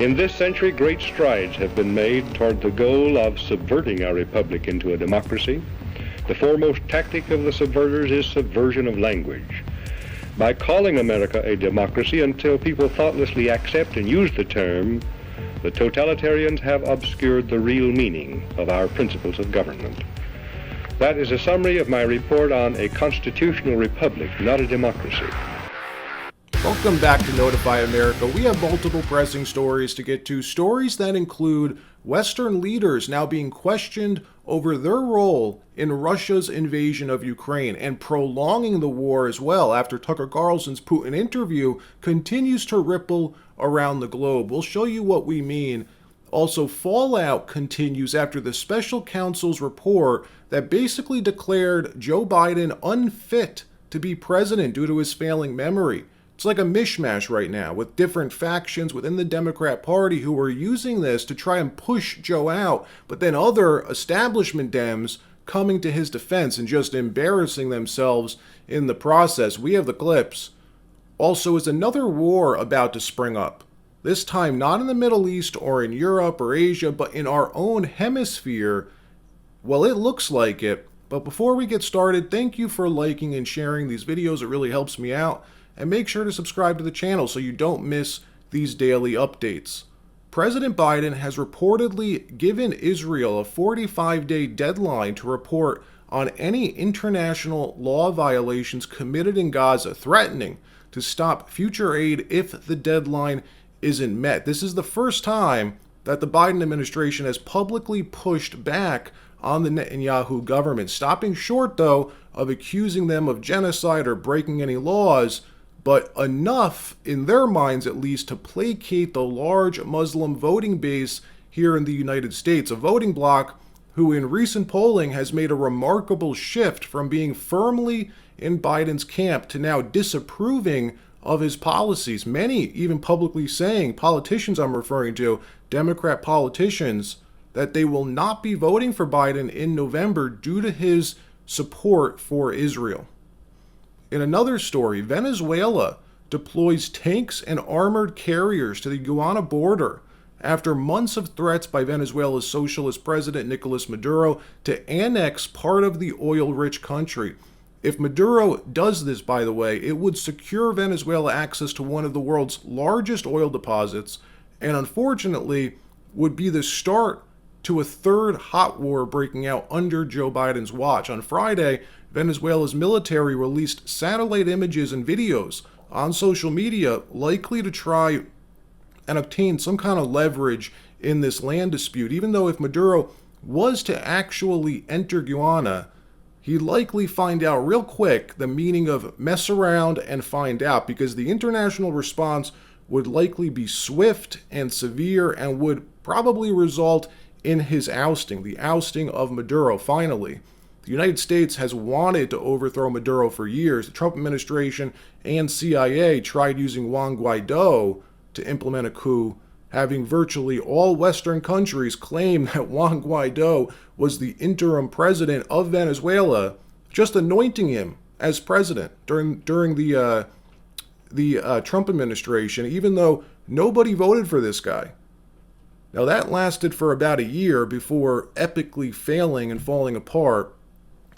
In this century, great strides have been made toward the goal of subverting our republic into a democracy. The foremost tactic of the subverters is subversion of language. By calling America a democracy until people thoughtlessly accept and use the term, the totalitarians have obscured the real meaning of our principles of government. That is a summary of my report on a constitutional republic, not a democracy. Welcome back to Notify America. We have multiple pressing stories to get to, stories that include Western leaders now being questioned over their role in Russia's invasion of Ukraine and prolonging the war as well after Tucker Carlson's Putin interview continues to ripple around the globe. We'll show you what we mean. Also, fallout continues after the special counsel's report that basically declared Joe Biden unfit to be president due to his failing memory. It's like a mishmash right now with different factions within the Democrat Party who are using this to try and push Joe out, but then other establishment Dems coming to his defense and just embarrassing themselves in the process. We have the clips. Also, is another war about to spring up? This time not in the Middle East or in Europe or Asia, but in our own hemisphere. Well, it looks like it. But before we get started, thank you for liking and sharing these videos. It really helps me out. And make sure to subscribe to the channel so you don't miss these daily updates. President Biden has reportedly given Israel a 45-day deadline to report on any international law violations committed in Gaza, threatening to stop future aid if the deadline isn't met. This is the first time that the Biden administration has publicly pushed back on the Netanyahu government, stopping short, though, of accusing them of genocide or breaking any laws, but enough, in their minds at least, to placate the large Muslim voting base here in the United States, a voting bloc who in recent polling has made a remarkable shift from being firmly in Biden's camp to now disapproving of his policies. Many even publicly saying, politicians I'm referring to, Democrat politicians, that they will not be voting for Biden in November due to his support for Israel. In another story, Venezuela deploys tanks and armored carriers to the Guyana border after months of threats by Venezuela's socialist president Nicolas Maduro to annex part of the oil-rich country. If Maduro does this, by the way, it would secure Venezuela access to one of the world's largest oil deposits, and unfortunately would be the start to a third hot war breaking out under Joe Biden's watch. On Friday, Venezuela's military released satellite images and videos on social media likely to try and obtain some kind of leverage in this land dispute. Even though if Maduro was to actually enter Guyana, he'd likely find out real quick the meaning of mess around and find out, because the international response would likely be swift and severe and would probably result in his ousting, the ousting of Maduro. Finally, the United States has wanted to overthrow Maduro for years. The Trump administration and CIA tried using Juan Guaido to implement a coup, having virtually all Western countries claim that Juan Guaido was the interim president of Venezuela, just anointing him as president during the Trump administration, even though nobody voted for this guy. Now that lasted for about a year before epically failing and falling apart.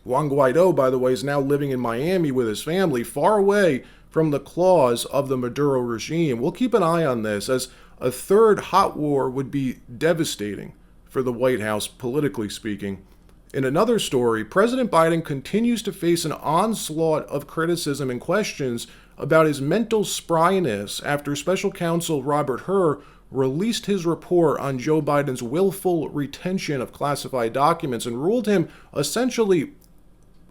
Juan Guaido, by the way, is now living in Miami with his family, far away from the claws of the Maduro regime. We'll keep an eye on this, as a third hot war would be devastating for the White House, politically speaking. In another story, President Biden continues to face an onslaught of criticism and questions about his mental spryness after special counsel Robert Hur released his report on Joe Biden's willful retention of classified documents and ruled him essentially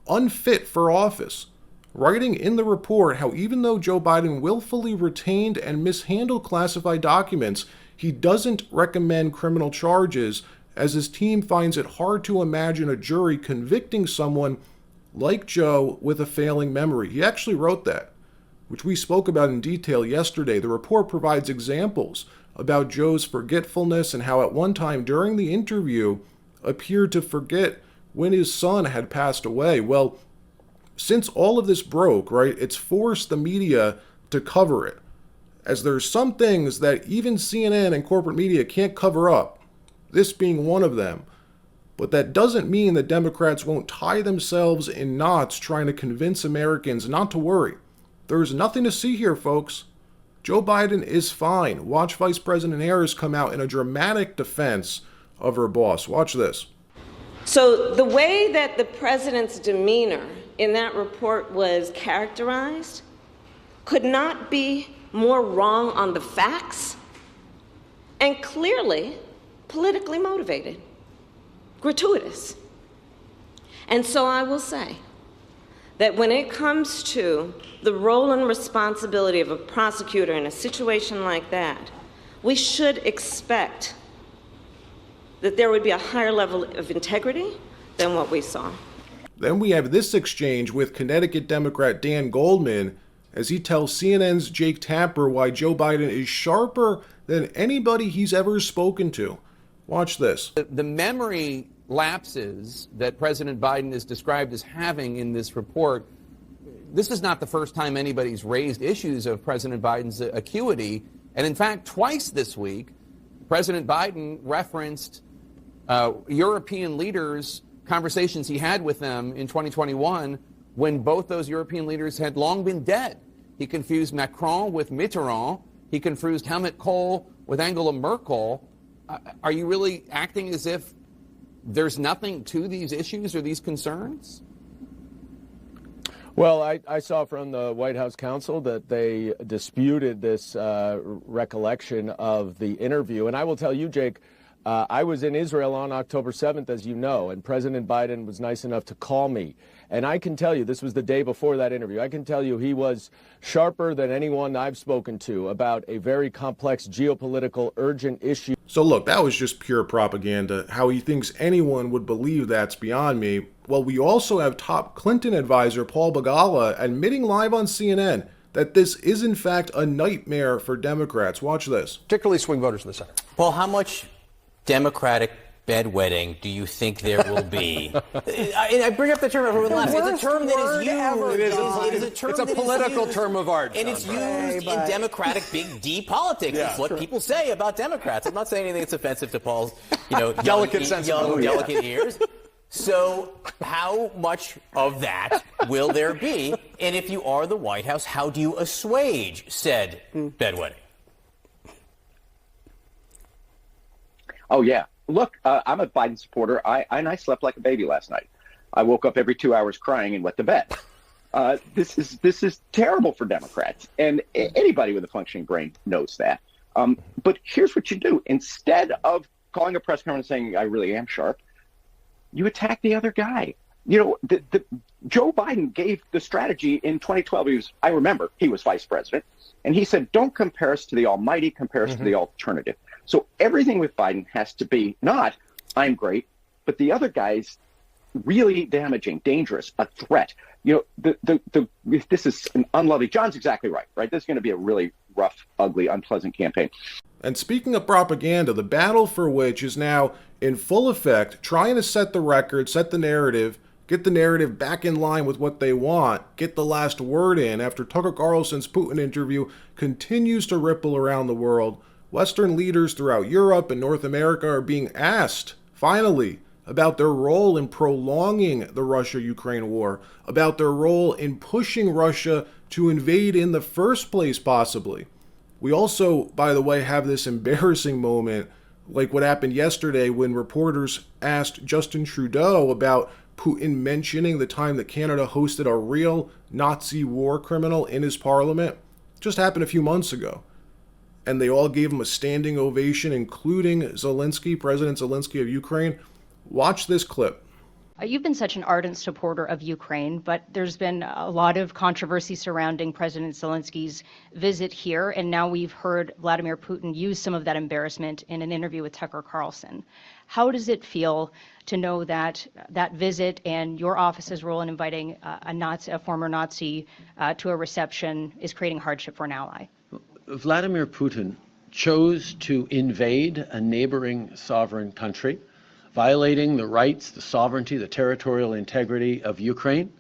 unfit for office, writing in the report how even though Joe Biden willfully retained and mishandled classified documents, he doesn't recommend criminal charges, as his team finds it hard to imagine a jury convicting someone like Joe with a failing memory. He actually wrote that, which we spoke about in detail yesterday. The report provides examples about Joe's forgetfulness and how at one time during the interview appeared to forget when his son had passed away. Well, since all of this broke, right, it's forced the media to cover it. as there's some things that even CNN and corporate media can't cover up, this being one of them. But that doesn't mean that Democrats won't tie themselves in knots trying to convince Americans not to worry. There's nothing to see here, folks. Joe Biden is fine. Watch Vice President Harris come out in a dramatic defense of her boss. Watch this. So the way that the president's demeanor in that report was characterized could not be more wrong on the facts and clearly politically motivated, gratuitous. And so I will say that when it comes to the role and responsibility of a prosecutor in a situation like that, we should expect that there would be a higher level of integrity than what we saw. Then we have this exchange with Connecticut Democrat Dan Goldman as he tells CNN's Jake Tapper why Joe Biden is sharper than anybody he's ever spoken to. Watch this. The memory lapses that President Biden is described as having in this report, this is not the first time anybody's raised issues of President Biden's acuity. And in fact, twice this week, President Biden referenced European leaders, conversations he had with them in 2021 when both those European leaders had long been dead. He confused Macron with Mitterrand. He confused Helmut Kohl with Angela Merkel. Are you really acting as if there's nothing to these issues or these concerns? Well, I saw from the White House counsel that they disputed this recollection of the interview. And I will tell you, Jake, I was in Israel on October 7th, as you know, and President Biden was nice enough to call me. And I can tell you, this was the day before that interview, I can tell you he was sharper than anyone I've spoken to about a very complex geopolitical urgent issue. So look, that was just pure propaganda. How he thinks anyone would believe that's beyond me. Well, we also have top Clinton advisor Paul Begala admitting live on CNN that this is in fact a nightmare for Democrats. Watch this. Particularly swing voters in the Senate. Paul, how much Democratic bedwetting do you think there will be? I bring up the term everyone laughs. It's a term that is used. It's a political term of art, and it's used in Democratic big D politics. Yeah, it's what people say about Democrats. I'm not saying anything that's offensive to Paul's, delicate ears. So how much of that will there be? And if you are the White House, how do you assuage said bedwetting? Oh, yeah. Look, I'm a Biden supporter. I slept like a baby last night. I woke up every 2 hours crying and went to bed. This is terrible for Democrats. And anybody with a functioning brain knows that. But here's what you do. Instead of calling a press conference saying, I really am sharp, you attack the other guy. You know, Joe Biden gave the strategy in 2012. I remember he was vice president. And he said, don't compare us to the almighty, compare us to the alternative. So everything with Biden has to be not, I'm great, but the other guy's really damaging, dangerous, a threat. You know, this is an unlovely. John's exactly right? This is going to be a really rough, ugly, unpleasant campaign. And speaking of propaganda, the battle for which is now in full effect, trying to set the record, set the narrative, get the narrative back in line with what they want, get the last word in after Tucker Carlson's Putin interview continues to ripple around the world. Western leaders throughout Europe and North America are being asked, finally, about their role in prolonging the Russia-Ukraine war, about their role in pushing Russia to invade in the first place, possibly. We also, by the way, have this embarrassing moment, like what happened yesterday when reporters asked Justin Trudeau about Putin mentioning the time that Canada hosted a real Nazi war criminal in his parliament. It just happened a few months ago. And they all gave him a standing ovation, including Zelensky, President Zelensky of Ukraine. Watch this clip. You've been such an ardent supporter of Ukraine, but there's been a lot of controversy surrounding President Zelensky's visit here, and now we've heard Vladimir Putin use some of that embarrassment in an interview with Tucker Carlson. How does it feel to know that that visit and your office's role in inviting a former Nazi to a reception is creating hardship for an ally? Vladimir Putin chose to invade a neighboring sovereign country, violating the rights, the sovereignty, the territorial integrity of Ukraine.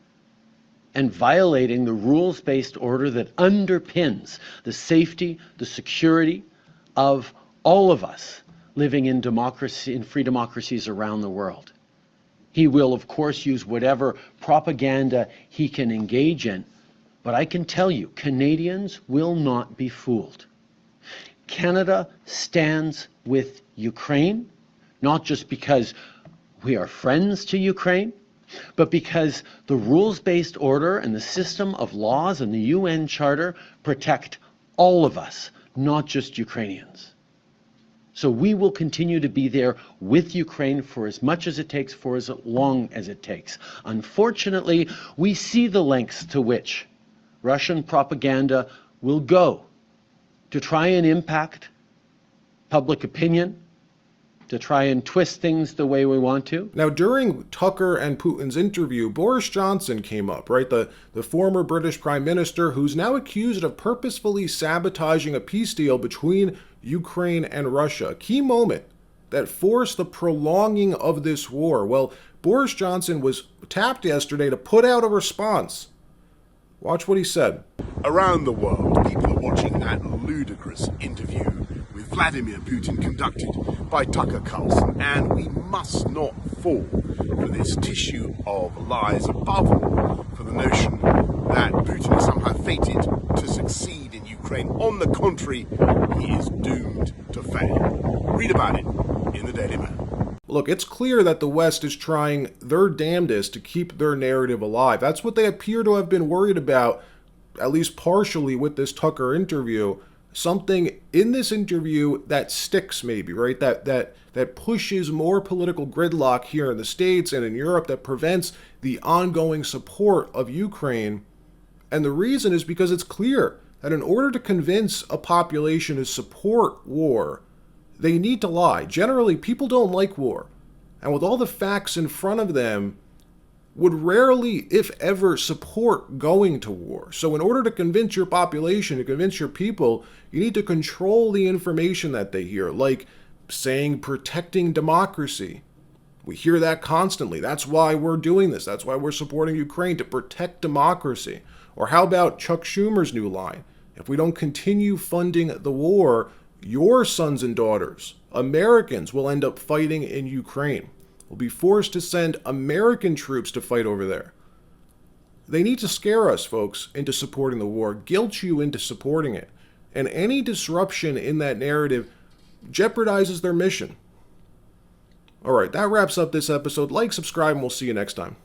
and violating the rules-based order that underpins the safety, the security of all of us living in democracy, in free democracies around the world. He will, of course, use whatever propaganda he can engage in, but I can tell you, Canadians will not be fooled. Canada stands with Ukraine, not just because we are friends to Ukraine, but because the rules-based order and the system of laws and the UN Charter protect all of us, not just Ukrainians. So we will continue to be there with Ukraine for as much as it takes, for as long as it takes. Unfortunately, we see the lengths to which Russian propaganda will go to try and impact public opinion, to try and twist things the way we want to. Now, during Tucker and Putin's interview, Boris Johnson came up, right? The former British Prime Minister, who's now accused of purposefully sabotaging a peace deal between Ukraine and Russia. A key moment that forced the prolonging of this war. Well, Boris Johnson was tapped yesterday to put out a response. Watch what he said. Around the world, people are watching that ludicrous interview with Vladimir Putin conducted by Tucker Carlson, and we must not fall for this tissue of lies, above all for the notion that Putin is somehow fated to succeed in Ukraine. On the contrary, he is doomed to fail. Read about it in the Daily Mail. Look, it's clear that the West is trying their damnedest to keep their narrative alive. That's what they appear to have been worried about, at least partially, with this Tucker interview. Something in this interview that sticks, maybe, right? That pushes more political gridlock here in the States and in Europe, that prevents the ongoing support of Ukraine. And the reason is because it's clear that in order to convince a population to support war, they need to lie. Generally, people don't like war. And with all the facts in front of them, would rarely, if ever, support going to war. So in order to convince your population, to convince your people, you need to control the information that they hear, like saying protecting democracy. We hear that constantly. That's why we're doing this. That's why we're supporting Ukraine, to protect democracy. Or how about Chuck Schumer's new line? If we don't continue funding the war, your sons and daughters, Americans, will end up fighting in Ukraine. We'll be forced to send American troops to fight over there. They need to scare us, folks, into supporting the war, guilt you into supporting it. And any disruption in that narrative jeopardizes their mission. All right, that wraps up this episode. Like, subscribe, and we'll see you next time.